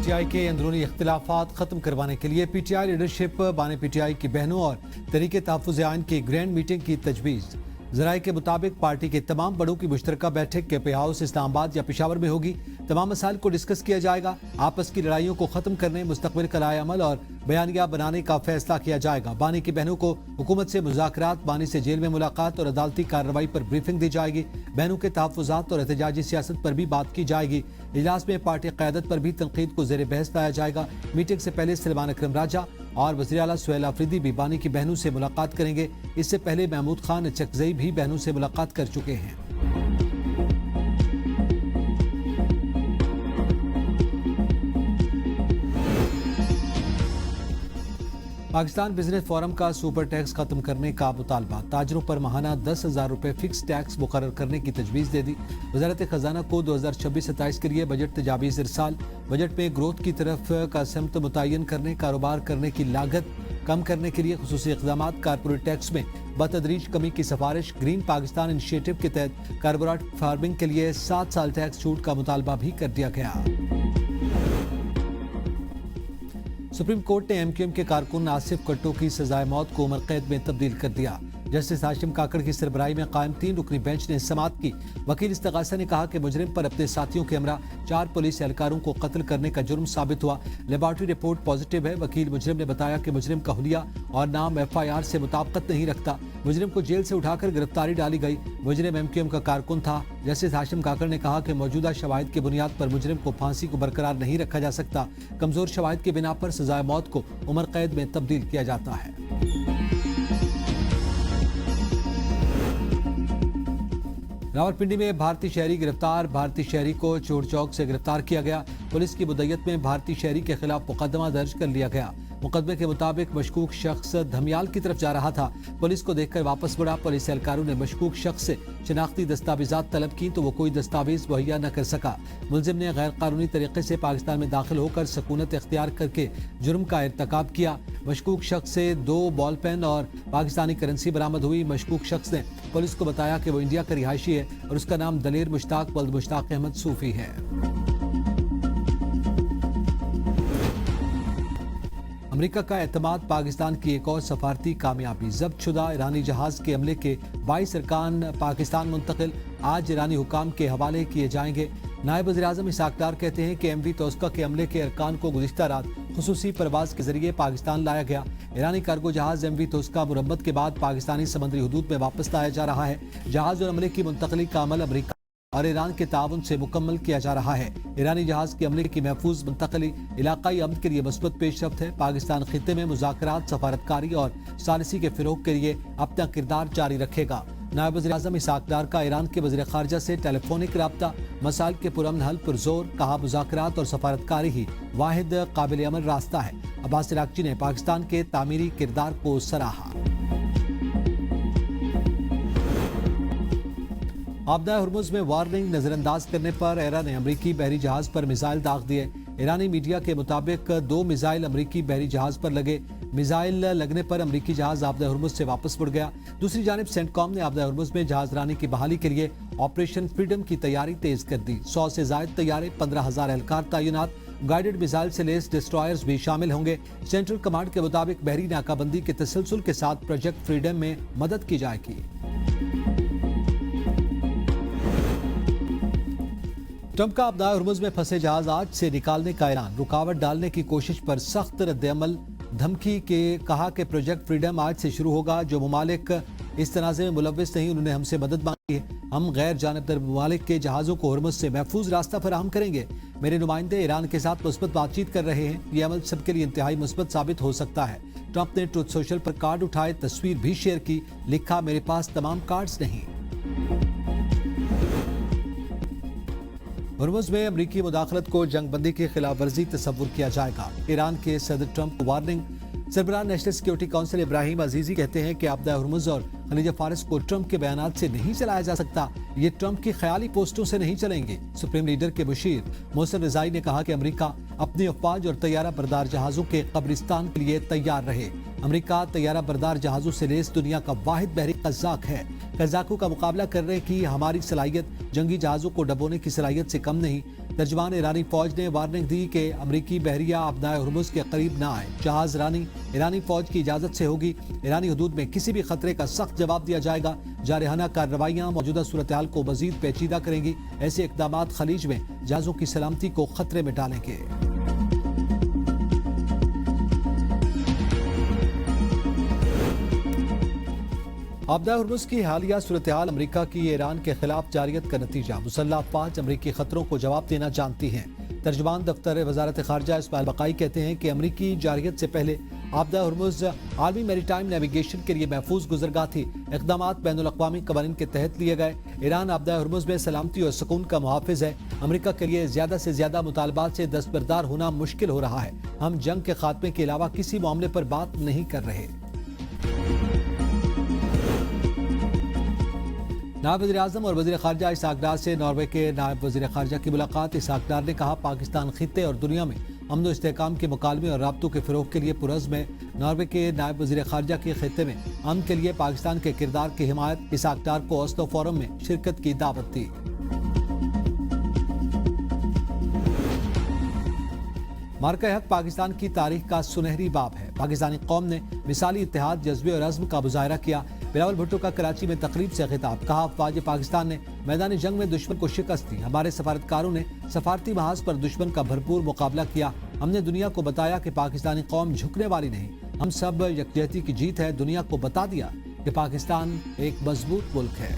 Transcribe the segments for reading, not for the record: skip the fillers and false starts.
T I کے اندرونی اختلافات ختم کروانے کے لیے پی ٹی آئی لیڈرشپ بانے پی ٹی آئی کی بہنوں اور تحریک تحفظ آئین کی گرینڈ میٹنگ کی تجویز۔ ذرائع کے مطابق پارٹی کے تمام بڑوں کی مشترکہ بیٹھک کے پے ہاؤس اسلام آباد یا پشاور میں ہوگی۔ تمام مسائل کو ڈسکس کیا جائے گا۔ آپس کی لڑائیوں کو ختم کرنے، مستقبل کا لائحہ عمل اور بیانیہ بنانے کا فیصلہ کیا جائے گا۔ بانی کی بہنوں کو حکومت سے مذاکرات، بانی سے جیل میں ملاقات اور عدالتی کارروائی پر بریفنگ دی جائے گی۔ بہنوں کے تحفظات اور احتجاجی سیاست پر بھی بات کی جائے گی۔ اجلاس میں پارٹی قیادت پر بھی تنقید کو زیر بحث لایا جائے گا۔ میٹنگ سے پہلے سلمان اکرم راجہ اور وزیر اعلیٰ سہیل آفریدی بھی بانی کی بہنوں سے ملاقات کریں گے۔ اس سے پہلے محمود خان چکزئی بھی بہنوں سے ملاقات کر چکے ہیں۔ پاکستان بزنس فورم کا سپر ٹیکس ختم کرنے کا مطالبہ۔ تاجروں پر ماہانہ 10,000 روپے فکس ٹیکس مقرر کرنے کی تجویز دے دی۔ وزارت خزانہ کو 2026-27 کے لیے بجٹ تجاویز ارسال۔ بجٹ میں گروتھ کی طرف کا سمت متعین کرنے، کاروبار کرنے کی لاگت کم کرنے کے لیے خصوصی اقدامات، کارپوریٹ ٹیکس میں بتدریج کمی کی سفارش۔ گرین پاکستان انیشیٹو کے تحت کاربوریٹ فارمنگ کے لیے 7 سال ٹیکس چھوٹ کا مطالبہ بھی کر دیا گیا۔ سپریم کورٹ نے ایم کیو ایم کے کارکن آصف کٹو کی سزائے موت کو عمر قید میں تبدیل کر دیا۔ جسٹس ہاشم کاکڑ کی سربراہی میں قائم 3 رکنی بینچ نے سماعت کی۔ وکیل استغاثہ نے کہا کہ مجرم پر اپنے ساتھیوں کے ہمراہ 4 پولیس اہلکاروں کو قتل کرنے کا جرم ثابت ہوا۔ لیبارٹری رپورٹ پازیٹیو ہے۔ وکیل مجرم نے بتایا کہ مجرم کا حلیہ اور نام ایف آئی آر سے مطابقت نہیں رکھتا۔ مجرم کو جیل سے اٹھا کر گرفتاری ڈالی گئی۔ مجرم ایم کیو ایم کا کارکن تھا۔ جسٹس ہاشم کاکڑ نے کہا کہ موجودہ شواہد کی بنیاد پر مجرم کو پھانسی کو برقرار نہیں رکھا جا سکتا۔ کمزور شواہد کی بنا پر سزائے موت کو عمر قید میں تبدیل کیا جاتا ہے۔ راولپنڈی میں بھارتی شہری گرفتار۔ بھارتی شہری کو چور چوک سے گرفتار کیا گیا۔ پولیس کی مدعیت میں بھارتی شہری کے خلاف مقدمہ درج کر لیا گیا۔ مقدمے کے مطابق مشکوک شخص دھمیال کی طرف جا رہا تھا۔ پولیس کو دیکھ کر واپس مڑا۔ پولیس اہلکاروں نے مشکوک شخص سے شناختی دستاویزات طلب کی تو وہ کوئی دستاویز مہیا نہ کر سکا۔ ملزم نے غیر قانونی طریقے سے پاکستان میں داخل ہو کر سکونت اختیار کر کے جرم کا ارتکاب کیا۔ مشکوک شخص سے 2 بال پین اور پاکستانی کرنسی برآمد ہوئی۔ مشکوک شخص نے پولیس کو بتایا کہ وہ انڈیا کا رہائشی ہے اور اس کا نام دلیر مشتاق ولد مشتاق احمد صوفی ہے۔ امریکہ کا اعتماد پاکستان کی ایک اور سفارتی کامیابی۔ ضبط شدہ ایرانی جہاز کے عملے کے 22 ارکان پاکستان منتقل، آج ایرانی حکام کے حوالے کیے جائیں گے۔ نائب وزیر اعظم اسحاق ڈار کہتے ہیں کہ ایم وی توسکا کے عملے کے ارکان کو گزشتہ رات خصوصی پرواز کے ذریعے پاکستان لایا گیا۔ ایرانی کارگو جہاز ایم وی توسکا مرمت کے بعد پاکستانی سمندری حدود میں واپس لایا جا رہا ہے۔ جہاز اور عملے کی منتقلی کا عمل امریکہ اور ایران کے تعاون سے مکمل کیا جا رہا ہے۔ ایرانی جہاز کے عملے کی محفوظ منتقلی علاقائی امن کے لیے مثبت پیش رفت ہے۔ پاکستان خطے میں مذاکرات، سفارتکاری اور ثالثی کے فروغ کے لیے اپنا کردار جاری رکھے گا۔ نائب وزیر اعظم اسحاق ڈار کا ایران کے وزیر خارجہ سے ٹیلی فونک رابطہ، مسائل کے پرامن حل پر زور، کہا مذاکرات اور سفارتکاری ہی واحد قابل عمل راستہ ہے۔ عباس عراقچی نے پاکستان کے تعمیری کردار کو سراہا۔ آبدہ ہرمز میں وارننگ نظر انداز کرنے پر ایران نے امریکی بحری جہاز پر میزائل داغ دیے۔ ایرانی میڈیا کے مطابق 2 میزائل امریکی بحری جہاز پر لگے۔ میزائل لگنے پر امریکی جہاز آبدہ ہرمز سے واپس مڑ گیا۔ دوسری جانب سینٹ کام نے آبدہ ہرمز میں جہاز رانی کی بحالی کے لیے آپریشن فریڈم کی تیاری تیز کر دی۔ 100 سے زائد طیارے، 15,000 اہلکار تعینات، گائیڈڈ میزائل سے لیس ڈسٹرائرز بھی شامل ہوں گے۔ سینٹرل کمانڈ کے مطابق بحری ناکہ بندی کے تسلسل کے ساتھ پروجیکٹ فریڈم میں مدد کی جائے گی۔ ٹرمپ کا آبدہ ہرمز میں پھنسے جہاز آج سے نکالنے کا اعلان۔ رکاوٹ ڈالنے کی کوشش پر سخت رد عمل، دھمکی کے کہا کہ پروجیکٹ فریڈم آج سے شروع ہوگا۔ جو ممالک اس تنازع میں ملوث نہیں انہوں نے ہم سے مدد مانگی ہے۔ ہم غیر جانبدار ممالک کے جہازوں کو ہرمز سے محفوظ راستہ فراہم کریں گے۔ میرے نمائندے ایران کے ساتھ مثبت بات چیت کر رہے ہیں۔ یہ عمل سب کے لیے انتہائی مثبت ثابت ہو سکتا ہے۔ ٹرمپ نے ٹروتھ سوشل پر کارڈ اٹھائے، تصویر بھی شیئر کی، لکھا میرے پاس تمام کارڈز نہیں۔ ہرمز میں امریکی مداخلت کو جنگ بندی کی خلاف ورزی تصور کیا جائے گا۔ ایران کے صدر ٹرمپ کو وارننگ۔ سربراہ نیشنل سیکورٹی کونسل ابراہیم عزیزی کہتے ہیں کہ آبدہ ہرمز اور خلیج فارس کو ٹرمپ کے بیانات سے نہیں چلایا جا سکتا، یہ ٹرمپ کی خیالی پوسٹوں سے نہیں چلیں گے۔ سپریم لیڈر کے مشیر محسن رضائی نے کہا کہ امریکہ اپنی افواج اور طیارہ بردار جہازوں کے قبرستان کے لیے تیار رہے۔ امریکہ طیارہ بردار جہازوں سے لیس دنیا کا واحد بحری قزاق ہے۔ قزاقوں کا مقابلہ کرنے کی ہماری صلاحیت جنگی جہازوں کو ڈبونے کی صلاحیت سے کم نہیں۔ ترجمان ایرانی فوج نے وارننگ دی کہ امریکی بحریہ آبنائے ہرمز کے قریب نہ آئے۔ جہاز ایرانی فوج کی اجازت سے ہوگی۔ ایرانی حدود میں کسی بھی خطرے کا سخت جواب دیا جائے گا۔ جارحانہ کارروائیاں موجودہ صورتحال کو مزید پیچیدہ کریں گی۔ ایسے اقدامات خلیج میں جہازوں کی سلامتی کو خطرے میں ڈالیں گے۔ آبدہ ہرمز کی حالیہ صورتحال امریکہ کی ایران کے خلاف جارحیت کا نتیجہ۔ مسلح افواج امریکی خطروں کو جواب دینا جانتی ہیں۔ ترجمان دفتر وزارت خارجہ اسماعیل بقائی کہتے ہیں کہ امریکی جارحیت سے پہلے آبدہ ہرمز عالمی میری ٹائم نیویگیشن کے لیے محفوظ گزرگاہ تھی۔ اقدامات بین الاقوامی قوانین کے تحت لیے گئے۔ ایران آبدہ ہرمز میں سلامتی اور سکون کا محافظ ہے۔ امریکہ کے لیے زیادہ سے زیادہ مطالبات سے دستبردار ہونا مشکل ہو رہا ہے۔ ہم جنگ کے خاتمے کے علاوہ کسی معاملے پر بات نہیں کر رہے۔ نائب وزیر اعظم اور وزیر خارجہ اسحاق ڈار سے ناروے کے نائب وزیر خارجہ کی ملاقات۔ اسحاق ڈار نے کہا پاکستان خطے اور دنیا میں امن و استحکام کے مکالمے اور رابطوں کے فروغ کے لیے پرعزم ہے۔ ناروے کے نائب وزیر خارجہ کے خطے میں امن کے لیے پاکستان کے کردار کی حمایت۔ اسحاق ڈار کو اوسلو فورم میں شرکت کی دعوت دی۔ مارکہ حق پاکستان کی تاریخ کا سنہری باب ہے۔ پاکستانی قوم نے مثالی اتحاد، جذبے اور عزم کا مظاہرہ کیا۔ بلاول بھٹو کا کراچی میں تقریب سے خطاب۔ کہا افواج پاکستان نے میدانی جنگ میں دشمن کو شکست دی۔ ہمارے سفارتکاروں نے سفارتی محاذ پر دشمن کا بھرپور مقابلہ کیا۔ ہم نے دنیا کو بتایا کہ پاکستانی قوم جھکنے والی نہیں، ہم سب یکجہتی کی جیت ہے۔ دنیا کو بتا دیا کہ پاکستان ایک مضبوط ملک ہے۔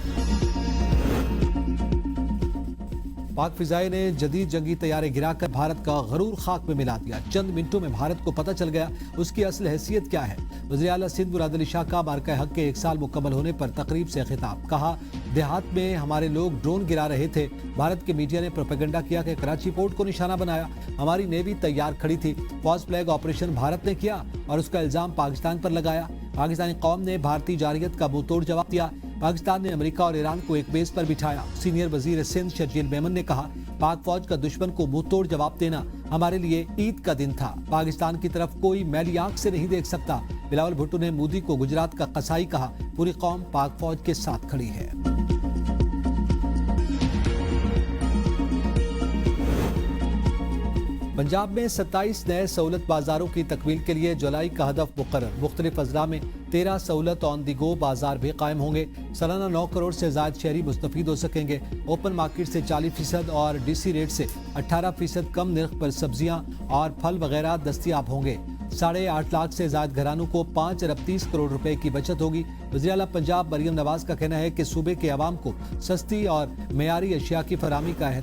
پاک فضائیہ نے جدید جنگی طیارے گرا کر بھارت کا غرور خاک میں ملا دیا۔ چند منٹوں میں بھارت کو پتہ چل گیا اس کی اصل حیثیت کیا ہے۔ وزیر اعلیٰ سندھ مراد علی شاہ کا مارکہ حق کے 1 سال مکمل ہونے پر تقریب سے خطاب۔ کہا دیہات میں ہمارے لوگ ڈرون گرا رہے تھے، بھارت کے میڈیا نے پروپیگنڈا کیا کہ کراچی پورٹ کو نشانہ بنایا۔ ہماری نیوی تیار کھڑی تھی۔ فالس فلیگ آپریشن بھارت نے کیا اور اس کا الزام پاکستان پر لگایا۔ پاکستانی قوم نے بھارتی جارحیت کا منہ توڑ جواب دیا۔ پاکستان نے امریکہ اور ایران کو ایک بیس پر بٹھایا۔ سینئر وزیر سندھ شرجیل میمن نے کہا پاک فوج کا دشمن کو منہ توڑ جواب دینا ہمارے لیے عید کا دن تھا۔ پاکستان کی طرف کوئی میلی آنکھ سے نہیں دیکھ سکتا۔ بلاول بھٹو نے مودی کو گجرات کا قصائی کہا۔ پوری قوم پاک فوج کے ساتھ کھڑی ہے۔ پنجاب میں 27 نئے سہولت بازاروں کی تکمیل کے لیے جولائی کا ہدف مقرر۔ مختلف اضلاع میں 13 سہولت آن دی گو بازار بھی قائم ہوں گے۔ سالانہ 9 کروڑ سے زائد شہری مستفید ہو سکیں گے۔ اوپن مارکیٹ سے 40% اور ڈی سی ریٹ سے 18% کم نرخ پر سبزیاں اور پھل وغیرہ دستیاب ہوں گے۔ 8.5 لاکھ سے زائد گھرانوں کو 5 ارب 30 کروڑ روپے کی بچت ہوگی۔ وزیر اعلیٰ پنجاب مریم نواز کا کہنا ہے کہ صوبے کے عوام کو سستی اور معیاری اشیاء کی فراہمی کا ہے۔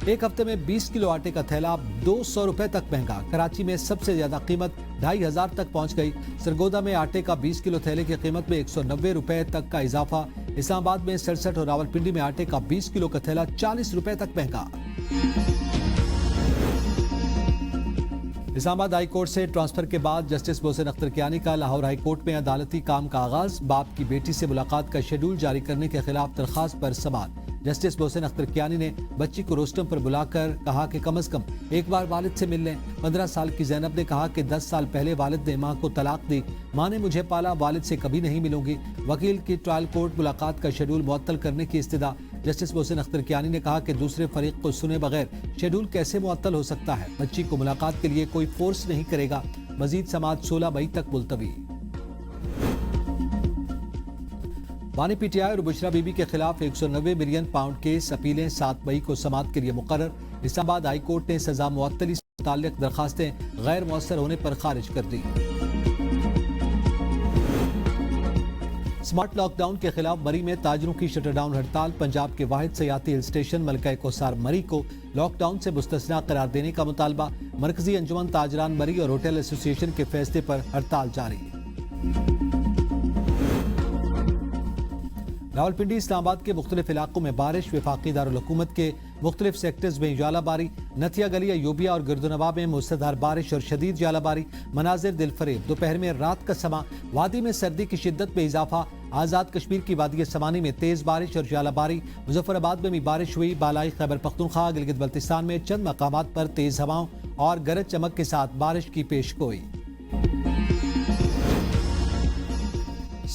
ایک ہفتے میں 20 کلو آٹے کا تھیلا 200 روپے تک مہنگا۔ کراچی میں سب سے زیادہ قیمت 2500 تک پہنچ گئی۔ سرگودا میں آٹے کا 20 کلو تھیلے کی قیمت میں 190 روپے تک کا اضافہ۔ اسلام آباد میں 67 اور راولپنڈی میں آٹے کا 20 کلو کا تھیلا 40 روپے تک مہنگا۔ اسلام آباد ہائی کورٹ سے ٹرانسفر کے بعد جسٹس محسن اختر کیانی کا لاہور ہائی کورٹ میں عدالتی کام کا آغاز۔ باپ کی بیٹی سے ملاقات کا شیڈول جاری کرنے کے خلاف درخواست پر سماعت۔ جسٹس محسن اختر کیانی نے بچی کو روسٹم پر بلا کر کہا کہ کم از کم ایک بار والد سے مل لیں۔ 15 سال کی زینب نے کہا کہ 10 سال پہلے والد نے ماں کو طلاق دی، ماں نے مجھے پالا، والد سے کبھی نہیں ملوں گی۔ وکیل کی ٹرائل کورٹ ملاقات کا شیڈول معطل کرنے کی استدعا۔ جسٹس محسن اختر کیانی نے کہا کہ دوسرے فریق کو سنے بغیر شیڈول کیسے معطل ہو سکتا ہے۔ بچی کو ملاقات کے لیے کوئی فورس نہیں کرے گا۔ مزید سماعت 16 مئی تک ملتوی۔ بانی پی ٹی آئی اور بشرا بی بی کے خلاف 190 ملین پاؤنڈ کیس اپیلیں 7 مئی کو سماعت کے لیے مقرر۔ اسلام آباد ہائی کورٹ نے سزا معطلی سے متعلق درخواستیں غیر مؤثر ہونے پر خارج کر دی۔ سمارٹ لاک ڈاؤن کے خلاف مری میں تاجروں کی شٹر ڈاؤن ہڑتال۔ پنجاب کے واحد سیاحتی ہل اسٹیشن ملکہ کوثر مری کو لاک ڈاؤن سے مستثنا قرار دینے کا مطالبہ۔ مرکزی انجمن تاجران مری اور ہوٹل ایسوسی ایشن کے فیصلے پر ہڑتال جاری۔ راولپنڈی اسلام آباد کے مختلف علاقوں میں بارش۔ وفاقی دارالحکومت کے مختلف سیکٹرز میں ژالہ باری۔ نتھیا گلی، ایوبیہ اور گردنوا میں موسلادھار بارش اور شدید ژالہ باری۔ مناظر دل فریب۔ دوپہر میں رات کا سما۔ وادی میں سردی کی شدت میں اضافہ۔ آزاد کشمیر کی وادی سمانی میں تیز بارش اور ژالہ باری۔ مظفر آباد میں بھی بارش ہوئی۔ بالائی خیبر پختونخوا، گلگت بلتستان میں چند مقامات پر تیز ہواؤں اور گرج چمک کے ساتھ بارش کی پیش گوئی۔